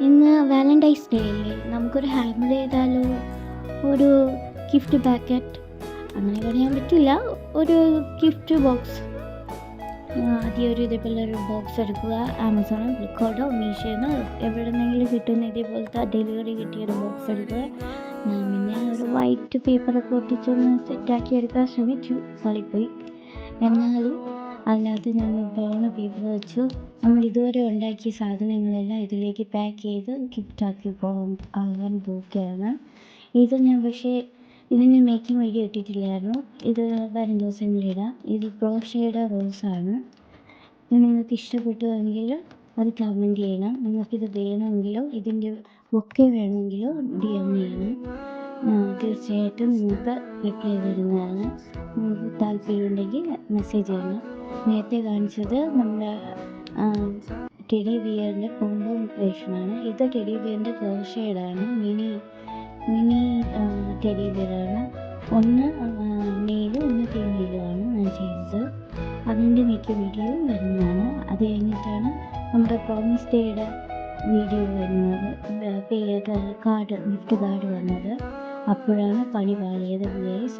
ഇന്ന് Valentine's day അല്ലേ, നമുക്കൊരു ഹാമർ ചെയ്താലോ? ഒരു ഗിഫ്റ്റ് പാക്കറ്റ്, അങ്ങനെ പറയാൻ പറ്റില്ല, ഒരു ഗിഫ്റ്റ് ബോക്സ്. ആദ്യം ഇതേപോലെ ഒരു ബോക്സ് എടുക്കുക. ആമസോണോ ഫ്ലിപ്കാർട്ടോ മീഷോന്നോ എവിടെ നിന്നെങ്കിലും കിട്ടുന്ന ഇതേപോലത്തെ ഡെലിവറി കിട്ടിയൊരു ബോക്സ് എടുക്കുക. ഞാൻ പിന്നെ ഒരു വൈറ്റ് പേപ്പറൊക്കെ ഒട്ടിച്ചൊന്ന് സെറ്റാക്കി എടുക്കാൻ ശ്രമിച്ചു, കളിപ്പോയി. എന്നാലും അതിനകത്ത് ഞാൻ ബ്രൗൺ പേപ്പർ വെച്ചു നമ്മൾ ഇതുവരെ ഉണ്ടാക്കിയ സാധനങ്ങളെല്ലാം ഇതിലേക്ക് പാക്ക് ചെയ്ത് ഗിഫ്റ്റാക്കി ആകാൻ പോവുകയാണ്. ഇത് ഞാൻ മേക്കിംഗ് വീഡിയോ ഇട്ടിട്ടില്ലായിരുന്നു. ഇത് വരും ദിവസങ്ങളിലിടാം. ഇത് ക്രോഷയുടെ റോസാണ്. ഇത് നിങ്ങൾക്ക് ഇഷ്ടപ്പെട്ടുവെങ്കിൽ അത് കമൻറ്റ് ചെയ്യണം. നിങ്ങൾക്കിത് വേണമെങ്കിലോ ഇതിൻ്റെ ബൊക്കെ വേണമെങ്കിലോ DM ചെയ്യണം. തീർച്ചയായിട്ടും നിങ്ങൾക്ക് റിപ്ലൈ തരുന്നതാണ്. നിങ്ങൾക്ക് താല്പര്യമുണ്ടെങ്കിൽ മെസ്സേജ് ചെയ്യണം. നേരത്തെ കാണിച്ചത് നമ്മുടെ ടെഡി ബിയറിൻ്റെ കോംബോ വേർഷനാണ്. ഇത് ടെഡി ബിയറിൻ്റെ ക്രോഷേഡാണ്. മിനി ടെഡി ബിയറാണ്. ഒന്ന് മെയിലും ഒന്ന് ഫീമെയിലുമാണ് ഞാൻ ചെയ്യുന്നത്. അതിൻ്റെ മിക്ക വീഡിയോയും വരുന്നതാണ്. അത് കഴിഞ്ഞിട്ടാണ് നമ്മുടെ പ്രോമിസ് ഡേയുടെ വീഡിയോ വരുന്നത്, ഗിഫ്റ്റ് കാർഡ് വന്നത്. അപ്പോഴാണ് പണി പാളിയത് ഗൈസ്.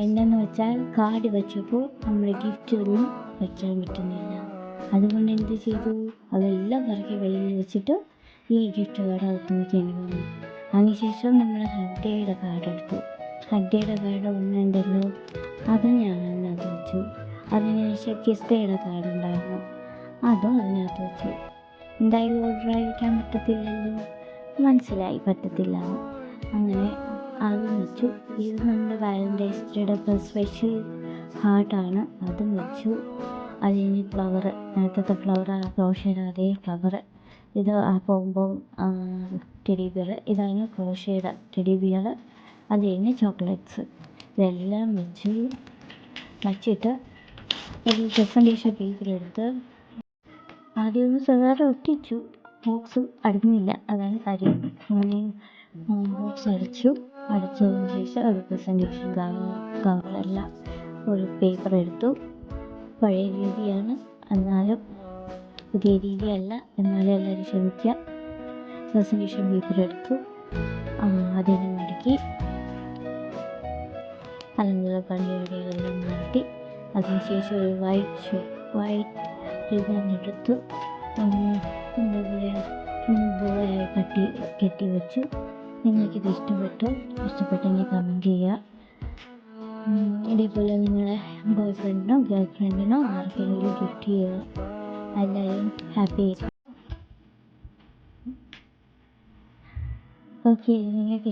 എന്തെന്ന് വെച്ചാൽ കാർഡ് വെച്ചപ്പോൾ നമ്മുടെ ഗിഫ്റ്റ് ഒന്നും വയ്ക്കാൻ പറ്റുന്നില്ല. അതുകൊണ്ട് എന്ത് ചെയ്തു, അതെല്ലാം പുറകെ വെളിയിൽ വെച്ചിട്ട് ഈ ഗിഫ്റ്റ് കാർഡ് അകത്ത് വയ്ക്കേണ്ടി വന്നു. അതിനുശേഷം നമ്മൾ ഹഗ് ഡേയുടെ കാർഡ് എടുത്തു. ഹഗ് ഡേയുടെ കാർഡ് ഒന്നുണ്ടല്ലോ, അത് ഞാൻ അതിനകത്ത് വെച്ചു. അതിനുശേഷം കിസ് ഡേയുടെ കാർഡ് ഉണ്ടായിരുന്നു, അതും അതിനകത്ത് വെച്ചു. എന്തായാലും ഓർഡർ അയക്കാൻ പറ്റത്തില്ലല്ലോ, മനസ്സിലായി പറ്റത്തില്ല. അങ്ങനെ അതും വെച്ചു. ഇത് നമ്മുടെ വാലന്റൈൻസ് ഡേയുടെ സ്പെഷ്യൽ ഹാർട്ടാണ്, അതും വെച്ചു. അത് കഴിഞ്ഞ് ഫ്ലവർ, നേരത്തെ ഫ്ലവർ, ക്രോഷയുടെ അതേ ഫ്ലവർ. ഇത് പോകുമ്പോൾ ടെഡി ബിയർ, ഇതാണ് ക്രോഷയുടെ ടെഡി ബിയർ. അത് കഴിഞ്ഞ് ചോക്ലേറ്റ്സ്, ഇതെല്ലാം വച്ചിട്ട് ഒരു പ്രസൻറ്റേഷൻ പേപ്പറെടുത്ത് ആദ്യം ഒന്ന് സാധാരണ ഒട്ടിച്ചു. ബോക്സ് അടങ്ങില്ല, അതാണ് കാര്യം. ബോക്സ് അടച്ചതിന് ശേഷം ഒരു പ്രസൻറ്റേഷൻ കവറല്ല, ഒരു പേപ്പർ എടുത്തു. പഴയ രീതിയാണ്, എന്നാലും പുതിയ രീതിയല്ല, എന്നാലും എല്ലാവരും ക്ഷമിക്കുക. പ്രസൻറ്റേഷൻ പേപ്പർ എടുത്തു, അതിനെ മടക്കി അല്ലെങ്കിൽ പണിയുടെയെല്ലാം മാറ്റി. അതിനുശേഷം ഒരു വൈറ്റ് റിബൺ എടുത്തു ബോയായി കെട്ടി വെച്ചു. നിങ്ങൾക്കിത് ഇഷ്ടപ്പെട്ടെങ്കിൽ കമൻറ്റ് ചെയ്യുക. ഇതേപോലെ നിങ്ങളെ ബോയ് ഫ്രണ്ടിനോ ഗേൾ ഫ്രണ്ടിനോ ആർക്കെങ്കിലും ഗിഫ്റ്റ് ചെയ്യുക. എല്ലാവരും ഹാപ്പി ആയിരിക്കും. ഓക്കെ, നിങ്ങൾക്ക്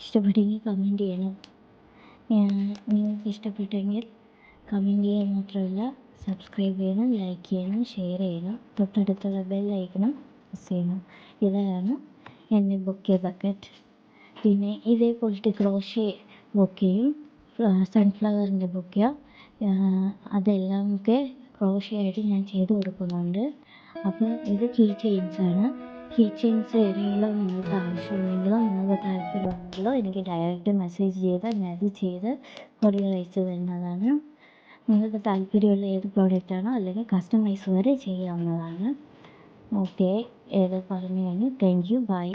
ഇഷ്ടപ്പെട്ടെങ്കിൽ കമൻറ്റ് ചെയ്യണം. നിങ്ങൾക്ക് ഇഷ്ടപ്പെട്ടെങ്കിൽ കമൻറ്റ് ചെയ്യാൻ മാത്രമല്ല, സബ്സ്ക്രൈബ് ചെയ്യണം, ലൈക്ക് ചെയ്യണം, ഷെയർ ചെയ്യണം, തൊട്ടടുത്തുള്ള ബെൽ ഐക്കണും പ്രസ് ചെയ്യണം. ഇതാണ് എൻ്റെ ബൊക്കെ ബക്കറ്റ്. പിന്നെ ഇതേപോലത്തെ ക്രോഷേ ബൊക്കെയും സൺഫ്ലവറിൻ്റെ ബൊക്കെ, അതെല്ലാം ക്രോഷേ ആയിട്ട് ഞാൻ ചെയ്ത് കൊടുക്കുന്നുണ്ട്. അപ്പോൾ ഇത് കീ ചെയിൻസാണ്. കീ ചെയിൻസ് ഏതെങ്കിലും നിങ്ങൾക്ക് ആവശ്യമുണ്ടെങ്കിലോ നിങ്ങൾക്ക് താല്പര്യമുണ്ടെങ്കിലോ എനിക്ക് ഡയറക്റ്റ് മെസ്സേജ് ചെയ്താൽ ഞാൻ അത് ചെയ്ത് കൊറിയർ അയച്ചു തരുന്നതാണ്. നിങ്ങൾക്ക് താല്പര്യമുള്ള ഏത് പ്രോഡക്റ്റാണോ അല്ലെങ്കിൽ കസ്റ്റമൈസ് വരെ ചെയ്യാവുന്നതാണ്. ഓക്കെ, ഏത് പറഞ്ഞു കഴിഞ്ഞു. Thank you, by.